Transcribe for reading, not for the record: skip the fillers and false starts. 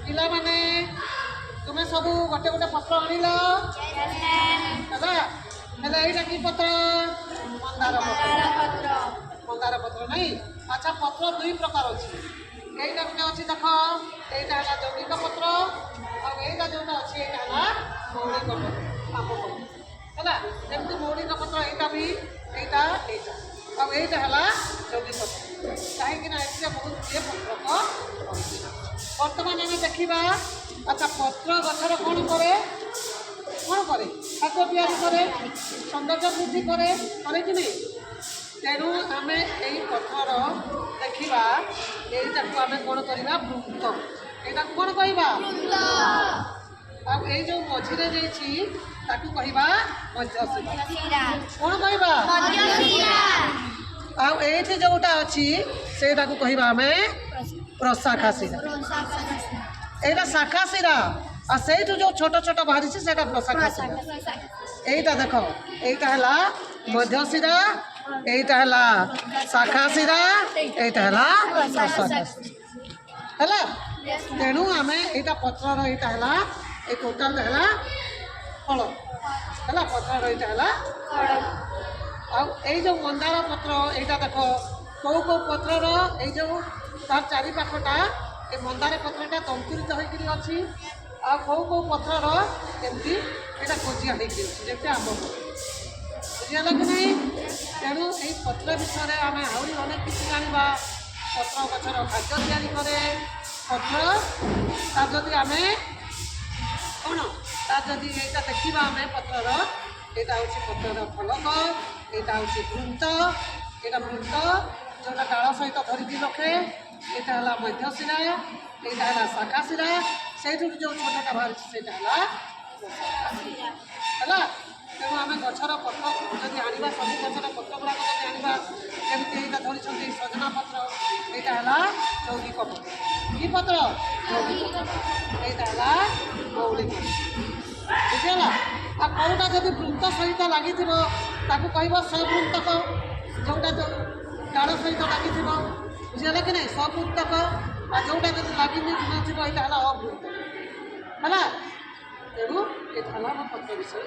ପିଲାମାନେ ତୁମେ ସବୁ ଗୋଟେ ଗୋଟେ ପତ୍ର ଆଣିଲ ହେଲା ହେଲେ ଏଇଟା କି ପତ୍ର ମନ୍ଦାର ପତ୍ର ମନ୍ଦାର ପତ୍ର ନାଇଁ ଆଚ୍ଛା ପତ୍ର ଦୁଇ ପ୍ରକାର ଅଛି এইটা ଗୋଟେ ଅଛି ଦେଖ এইଟା ହେଲା ଯୌଗିକ ପତ୍ର ଆଉ ଏଇଟା ଯୋଉଟା ଅଛି ଏଇଟା ହେଲା ମୌଳିକ ପତ୍ର ଆମ୍ବ ପତ୍ର ହେଲା ଯେମିତି ମୌଳିକ ପତ୍ର ଏଇଟା ବି ଏଇଟା ଏଇଟା ଆଉ ଏଇଟା ହେଲା ଯୌଗିକ ପତ୍ର କାହିଁକିନା ଏଥିରେ ବହୁତ ଗୁଡ଼ିଏ ପତ୍ରକ ଅଛି ବର୍ତ୍ତମାନ ଆମେ ଦେଖିବା ଆଚ୍ଛା ପତ୍ର ଗଛର କ'ଣ କରେ ଖାଦ୍ୟ ତିଆରି କରେ ସୌନ୍ଦର୍ଯ୍ୟ ବୃଦ୍ଧି କରେ କି ନାହିଁ ତେଣୁ ଆମେ ଏଇ ପଥର ଦେଖିବା এইটাକୁ ଆମେ କ'ଣ କରିବା ବୃନ୍ତ ଏଇଟାକୁ କ'ଣ କହିବା ଆଉ ଏଇ ଯେଉଁ ମଝିରେ ଯାଇଛି ତାକୁ କହିବା ମଧ୍ୟଶିରା କ'ଣ କହିବା ଆଉ ଏଇଠି ଯେଉଁଟା ଅଛି ସେଇଟାକୁ କହିବା ଆମେ ପ୍ରଶାଖା ଶିରା এইটা শাখা শিরা আর সেইটু যে ছোট ছোট বাহারিছে সেটা প্রশাখা শিরা এইটা দেখো এইটা হলা মধ্য শিরা এইটা হলা শাখা শিরা এইটা হলা প্রশাখা হলা তেণু আমি এইটা পত্রর এইটা হলা এই টোটাল হলা ফল হলা পত্রর এইটা হলা ଆଉ ଏଇ ଯେଉଁ ମନ୍ଦାର ପତ୍ର ଏଇଟା ଦେଖ କେଉଁ କେଉଁ ପତ୍ରର ଏଇ ଯେଉଁ ତାର ଚାରିପାଖଟା ଏ ମନ୍ଦାର ପତ୍ରଟା ତନ୍ତୁରିତ ହୋଇକରି ଅଛି ଆଉ କେଉଁ କେଉଁ ପତ୍ରର ଏମିତି ଏଇଟା କୋଜିଆ ହେଇକି ଅଛି ଯେମିତି ଆମ୍ବ ବୁଝିଗଲା କି ନାହିଁ ତେଣୁ ଏଇ ପତ୍ର ବିଷୟରେ ଆମେ ଆହୁରି ଅନେକ କିଛି ଜାଣିବା ପତ୍ର ଗଛର ଖାଦ୍ୟ ତିଆରି କରେ ପତ୍ର ତାର ଯଦି ଆମେ କ'ଣ ତାର ଯଦି ଏଇଟା ଦେଖିବା ଆମେ ପତ୍ରର ଏଇଟା ହେଉଛି ପତ୍ରର ଫଳକ ଏଇଟା ହେଉଛି ବୃନ୍ତ ଏଇଟା ବୃନ୍ତ ଯେଉଁଟା ଡାଳ ସହିତ ଧରିକି ରଖେ এইটা হল মধ্যশিরা এইটা হল শাখা শিরা সেইটু যে ছোটটা বাহারিছে সেটা হল হলা তেমন আমি গছর পত্র যদি আনবা সব গছর পত্র গুড়াক যদি আনবা যেমন এইটা ধরিছেন সজনা পত্র এইটা হল যৌগিক পত্র কি পত্র এইটা হল মৌলিক বুঝিগলা আর কোটা যদি বৃন্ত সহিত লাগিথিব তাকে কহব সবৃন্তক যেটা ডাল সহিত লাগিথিব বুঝিগলা কি নাই সবৃন্তক আর যেটা যদি লাগি নথিব এটা হল অবৃন্ত হল তেণু এটা হল আমার পত্র বিষয়ে